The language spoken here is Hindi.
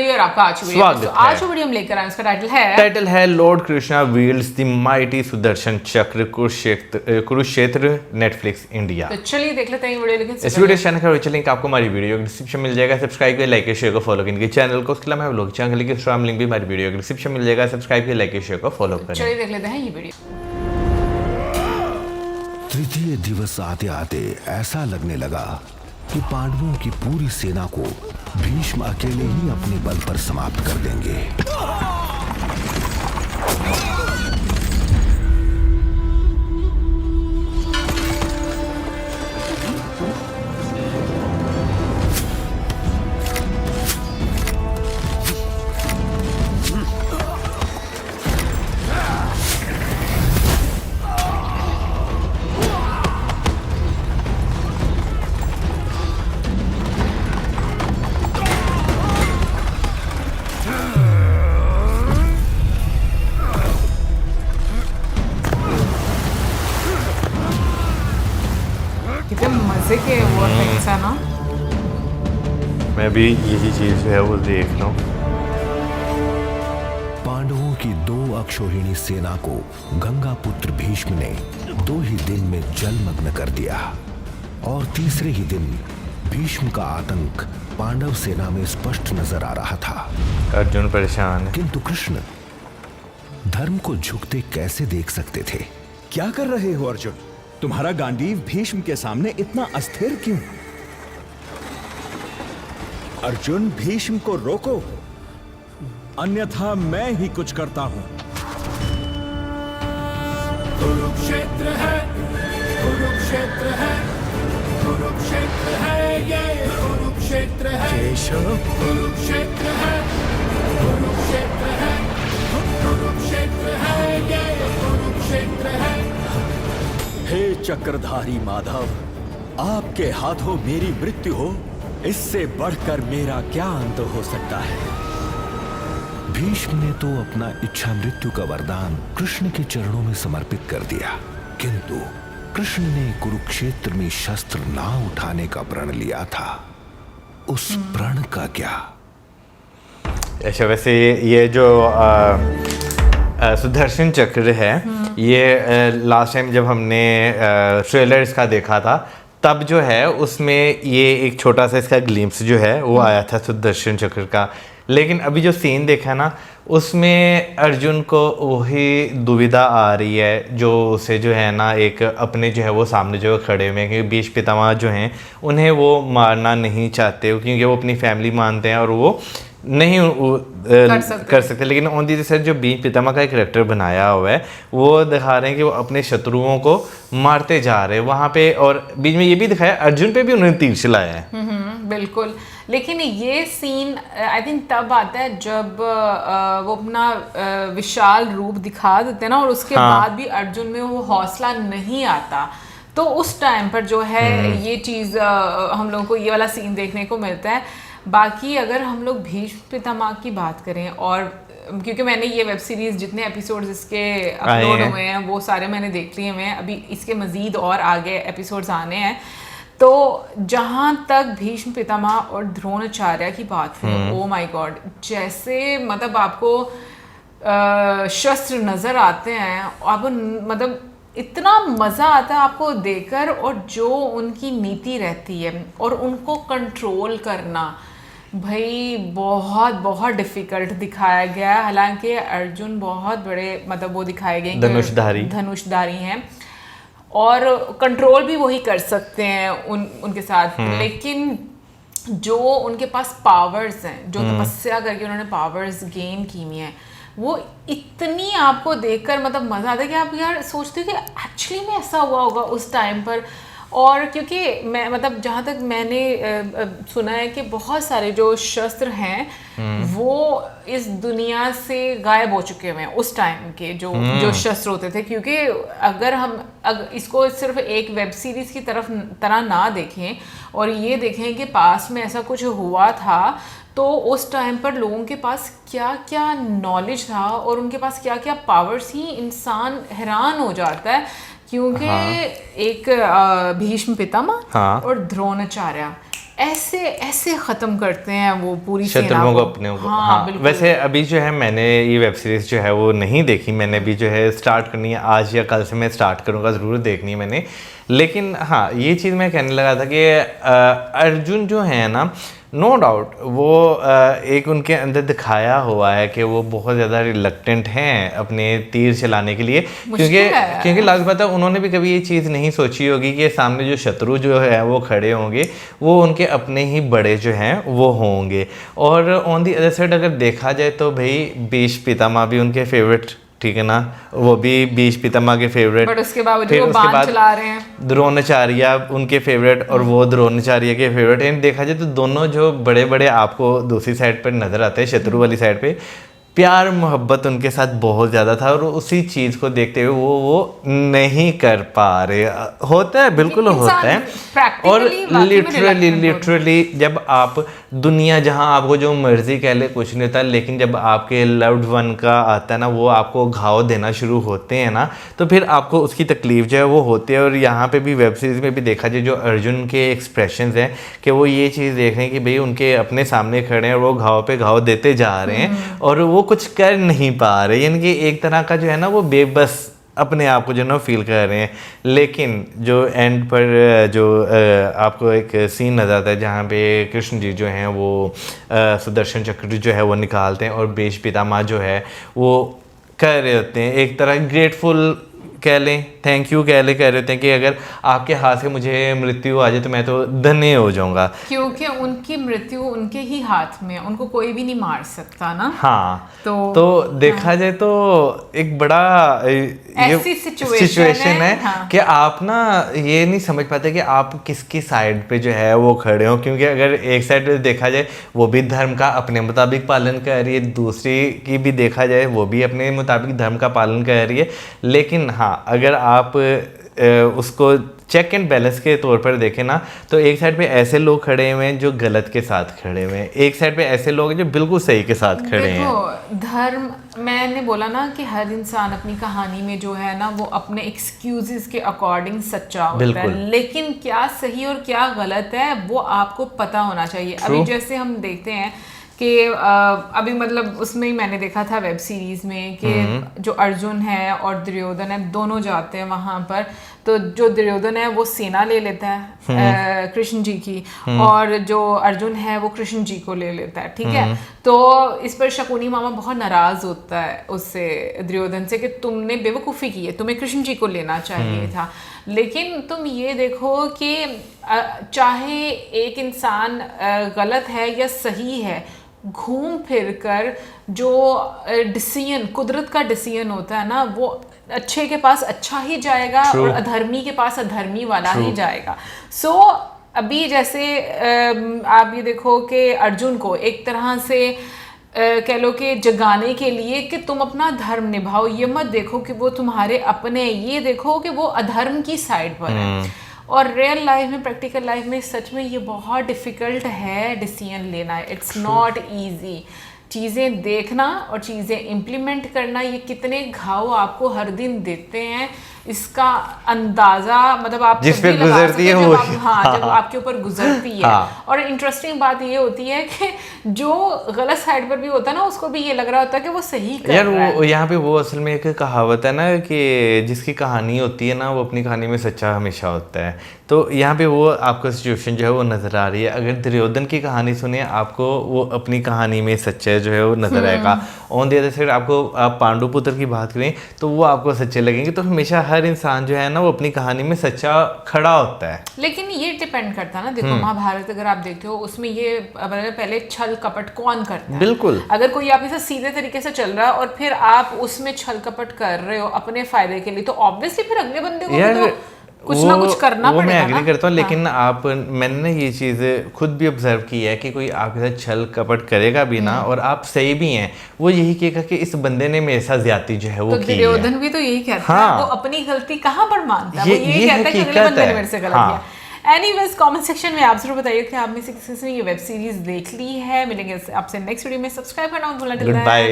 बड़ी और आपका आज वीडियो। आज जो वीडियो हम लेकर आए उसका टाइटल है Lord Krishna वील्ड्स the mighty Sudarshan चक्र कुरुक्षेत्र नेटफ्लिक्स इंडिया। तो चलिए देख लेते हैं वीडियो। लेकिन इस वीडियो चैनल का नीचे लिंक आपको हमारी वीडियो के डिस्क्रिप्शन मिल जाएगा, सब्सक्राइब करिए, लाइक शेयर को फॉलो करिए चैनल को। उसके अलावा व्लॉग चैनल के इंस्टाग्राम लिंक भी हमारी वीडियो के डिस्क्रिप्शन मिल जाएगा, सब्सक्राइब करिए, लाइक शेयर को फॉलो करिए। चलिए देख लेते हैं ये वीडियो। तृतीय दिवस आते आते ऐसा लगने लगा कि पांडवों की पूरी सेना को भीष्म अकेले ही अपने बल पर समाप्त कर देंगे। कितने मजे के वो है ना। मैं भी यही चीज है वो देख रहा हूँ। पांडवों की 2 अक्षौहिणी सेना को गंगा पुत्र भीष्म ने 2 ही दिन में जलमग्न कर दिया और तीसरे ही दिन भीष्म का आतंक पांडव सेना में स्पष्ट नजर आ रहा था। अर्जुन परेशान है। किंतु कृष्ण धर्म को झुकते कैसे देख सकते थे? क्या कर रहे हो अर्जुन? तुम्हारा गांडीव भीष्म के सामने इतना अस्थिर क्यों? अर्जुन, भीष्म को रोको, अन्यथा मैं ही कुछ करता हूं। कुरुक्षेत्र है, कुरुक्षेत्र है, कुरुक्षेत्र है, ये कुरुक्षेत्र है, कुरुक्षेत्र है, कुरुक्षेत्र है, कुरुक्षेत्र है, ये कुरुक्षेत्र है। हे चक्रधारी माधव, आपके हाथों मेरी मृत्यु हो, इससे बढ़कर मेरा क्या अंत हो सकता है? भीष्म ने तो अपना इच्छा मृत्यु का वरदान कृष्ण के चरणों में समर्पित कर दिया, किंतु कृष्ण ने कुरुक्षेत्र में शस्त्र ना उठाने का प्रण लिया था। उस प्रण का क्या? अच्छा, वैसे ये जो सुदर्शन चक्र है, ये लास्ट टाइम जब हमने ट्रेलर इसका देखा था तब जो है उसमें ये एक छोटा सा इसका ग्लिम्स जो है वो आया था सुदर्शन चक्र का। लेकिन अभी जो सीन देखा ना उसमें अर्जुन को वही दुविधा आ रही है जो उसे जो है ना एक अपने जो है वो सामने जो खड़े हुए हैं, क्योंकि भीष्म पितामह जो हैं उन्हें वो मारना नहीं चाहते क्योंकि वो अपनी फैमिली मानते हैं और वो नहीं कर सकते। लेकिन ऑन दी साइड जो भीष्म पितामह का एक कैरेक्टर बनाया हुआ है वो दिखा रहे हैं कि वो अपने शत्रुओं को मारते जा रहे हैं वहाँ पे। और बीच में ये भी दिखाया अर्जुन पे भी उन्होंने तीर चलाया है। बिल्कुल। लेकिन ये सीन आई थिंक तब आता है जब वो अपना विशाल रूप दिखा देते हैं ना, और उसके बाद भी अर्जुन में वो हौसला नहीं आता। तो उस टाइम पर जो है ये चीज़ हम लोगों को ये वाला सीन देखने को मिलता है। बाकी अगर हम लोग भीष्म पितामह की बात करें, और क्योंकि मैंने ये वेब सीरीज जितने एपिसोड्स इसके अपलोड हुए हैं वो सारे मैंने देख लिए हुए हैं, अभी इसके मज़ीद और आगे एपिसोड्स आने हैं। तो जहाँ तक भीष्म पितामह और द्रोणाचार्य की बात है, ओ माय गॉड, जैसे मतलब आपको शस्त्र नज़र आते हैं, आपको मतलब इतना मज़ा आता है आपको देखकर, और जो उनकी नीति रहती है और उनको कंट्रोल करना भाई बहुत बहुत डिफ़िकल्ट दिखाया गया है। हालांकि अर्जुन बहुत बड़े मतलब वो दिखाए गए धनुषधारी हैं और कंट्रोल भी वही कर सकते हैं उनके साथ। लेकिन जो उनके पास पावर्स हैं, जो तपस्या करके उन्होंने पावर्स गेन की हुई हैं, वो इतनी आपको देखकर मतलब मज़ा आता है कि आप यार सोचते हो कि एक्चुअली में ऐसा हुआ होगा उस टाइम पर। और क्योंकि मैं मतलब जहाँ तक मैंने सुना है कि बहुत सारे जो शस्त्र हैं वो इस दुनिया से गायब हो चुके हुए हैं उस टाइम के जो शस्त्र होते थे। क्योंकि अगर इसको सिर्फ एक वेब सीरीज़ की तरह ना देखें और ये देखें कि पास में ऐसा कुछ हुआ था, तो उस टाइम पर लोगों के पास क्या क्या नॉलेज था और उनके पास क्या क्या पावर्स ही इंसान हैरान हो जाता है। क्योंकि एक भीष्म पितामह और द्रोणाचार्य, ऐसे ऐसे खत्म करते हैं वो पूरी सेना शत्रुओं को को। अपने को। हाँ, हाँ, बिल्कुल। वैसे अभी जो है मैंने ये वेब सीरीज जो है वो नहीं देखी, मैंने भी जो है स्टार्ट करनी है, आज या कल से मैं स्टार्ट करूँगा, ज़रूर देखनी है मैंने। लेकिन हाँ, ये चीज़ मैं कहने लगा था कि अर्जुन जो है ना, नो डाउट वो एक उनके अंदर दिखाया हुआ है कि वो बहुत ज़्यादा रिलक्टेंट हैं अपने तीर चलाने के लिए, क्योंकि लास्ट बात है उन्होंने भी कभी ये चीज़ नहीं सोची होगी कि सामने जो शत्रु जो है वो खड़े होंगे वो उनके अपने ही बड़े जो हैं वो होंगे। और ऑन दी अदर साइड अगर देखा जाए तो भाई भीष्म पितामह भी उनके फेवरेट, ठीक है ना, वो भी भीष्म पितामह के फेवरेट, बट उसके बावजूद फिर वो उसके बाण बाद चला रहे हैं। द्रोणाचार्य उनके फेवरेट और वो द्रोणाचार्य के फेवरेट हैं। देखा जाए तो दोनों जो बड़े बड़े आपको दूसरी साइड पर नजर आते हैं, शत्रु वाली साइड पे प्यार मोहब्बत उनके साथ बहुत ज़्यादा था, और उसी चीज़ को देखते हुए वो नहीं कर पा रहे। होता है, बिल्कुल होता है। और लिटरली जब आप दुनिया जहां आपको जो मर्जी कह ले कुछ नहीं होता, लेकिन जब आपके लव्ड वन का आता है ना, वो आपको घाव देना शुरू होते हैं ना, तो फिर आपको उसकी तकलीफ जो है वो होती है। और यहाँ पे भी वेब सीरीज़ में भी देखा जाए जो अर्जुन के एक्सप्रेशंस हैं कि वो ये चीज़ देख रहे हैं कि भाई उनके अपने सामने खड़े हैं और वो घाव पे घाव देते जा रहे हैं और वो कुछ कर नहीं पा रहे, यानी कि एक तरह का जो है ना वो बेबस अपने आप को जो ना फील कर रहे हैं। लेकिन जो एंड पर जो आपको एक सीन नजर आता है जहाँ पे कृष्ण जी जो हैं वो सुदर्शन चक्र जो है वो निकालते हैं और भीष्म पितामह जो है वो कह रहे होते हैं, एक तरह ग्रेटफुल कह लें, थैंक यू कह रहे होते हैं कि अगर आपके हाथ से मुझे मृत्यु आ जाए तो मैं तो धन्य हो जाऊंगा, क्योंकि उनकी मृत्यु उनके ही हाथ में, उनको कोई भी नहीं मार सकता ना। हाँ, तो देखा जाए तो एक बड़ा ऐसी सिचुएशन है हाँ। कि आप ना ये नहीं समझ पाते कि आप किसकी साइड पे जो है वो खड़े हो, क्योंकि अगर एक साइड पे देखा जाए वो भी धर्म का अपने मुताबिक पालन कर रही है, दूसरी की भी देखा जाए वो भी अपने मुताबिक धर्म का पालन कर रही है। लेकिन हाँ, अगर आप उसको चेक एंड बैलेंस के तौर पर देखें ना, तो एक साइड पे ऐसे लोग खड़े हुए हैं जो गलत के साथ खड़े हुए हैं, एक साइड पे ऐसे लोग हैं जो बिल्कुल सही के साथ खड़े हैं। देखो, धर्म, मैंने बोला ना कि हर इंसान अपनी कहानी में जो है ना वो अपने एक्सक्यूजेस के अकॉर्डिंग सच्चा होता है, लेकिन क्या सही और क्या गलत है वो आपको पता होना चाहिए। अभी जैसे हम देखते हैं कि अभी मतलब उसमें ही मैंने देखा था वेब सीरीज में कि जो अर्जुन है और दुर्योधन है दोनों जाते हैं वहां पर, तो जो दुर्योधन है वो सेना ले लेता है कृष्ण जी की, और जो अर्जुन है वो कृष्ण जी को ले लेता है, ठीक है। तो इस पर शकुनी मामा बहुत नाराज होता है उससे, दुर्योधन से, कि तुमने बेवकूफ़ी की है, तुम्हें कृष्ण जी को लेना चाहिए था। लेकिन तुम ये देखो कि चाहे एक इंसान गलत है या सही है, घूम फिर कर जो डिसीजन, कुदरत का डिसीजन होता है ना, वो अच्छे के पास अच्छा ही जाएगा और अधर्मी के पास अधर्मी वाला ही जाएगा। सो अभी जैसे आप ये देखो कि अर्जुन को एक तरह से कह लो कि जगाने के लिए कि तुम अपना धर्म निभाओ, ये मत देखो कि वो तुम्हारे अपने, ये देखो कि वो अधर्म की साइड पर है। और रियल लाइफ में, प्रैक्टिकल लाइफ में सच में ये बहुत डिफ़िकल्ट है डिसीजन लेना, इट्स नॉट ईजी। चीज़ें देखना और चीज़ें इम्प्लीमेंट करना, ये कितने घाव आपको हर दिन देते हैं इसका अंदाजा मतलब आप जिस पे गुजरती है वो, जब आपके ऊपर गुजरती है। और इंटरेस्टिंग बात ये होती है कि जो गलत साइड पर भी होता है ना, उसको भी ये लग रहा होता है कि वो सही कर रहा है। यहाँ पे वो असल में एक कहावत है ना कि जिसकी कहानी होती है ना वो अपनी कहानी में सच्चा हमेशा होता है। तो यहाँ पे वो आपको सिचुएशन जो है वो नजर आ रही है। अगर दुर्योधन की कहानी सुने आपको वो अपनी कहानी में सच्चा जो है वो नजर आएगा। ऑन द अदर साइड आपको आप पांडु पुत्र की बात करें तो वो आपको सच्चे लगेंगे। तो हमेशा हर इंसान जो है ना वो अपनी कहानी में सच्चा खड़ा होता है। लेकिन ये डिपेंड करता है ना, देखो महाभारत अगर आप देखते हो उसमें ये पहले छल कपट कौन करता है? बिल्कुल। अगर कोई आपके साथ सीधे तरीके से चल रहा है और फिर आप उसमें छल कपट कर रहे हो अपने फायदे के लिए, तो ऑब्वियसली फिर अगले बंदे को भी तो कुछ ना कुछ करना पड़ेगा। मैं एग्री करता हूँ, लेकिन मैंने ना ये चीज़ खुद भी ऑब्जर्व की है कि कोई आपके साथ छल कपट करेगा भी ना और आप सही भी हैं, वो यही कहेगा कि इस बंदे ने मेरे साथ ज्यादती जो है वो की है। दुर्योधन भी तो यही कहता है, वो अपनी गलती कहाँ पर मानता है, वो यही कहता है कि अगले बंदे ने मेरे से गलत किया। एनीवेज कमेंट सेक्शन में आप जरूर बताइए कि आप में से किसी ने ये वेब सीरीज देख ली है। मिलेंगे आपसे नेक्स्ट वीडियो में। सब्सक्राइब करना मत भूलना। Good bye.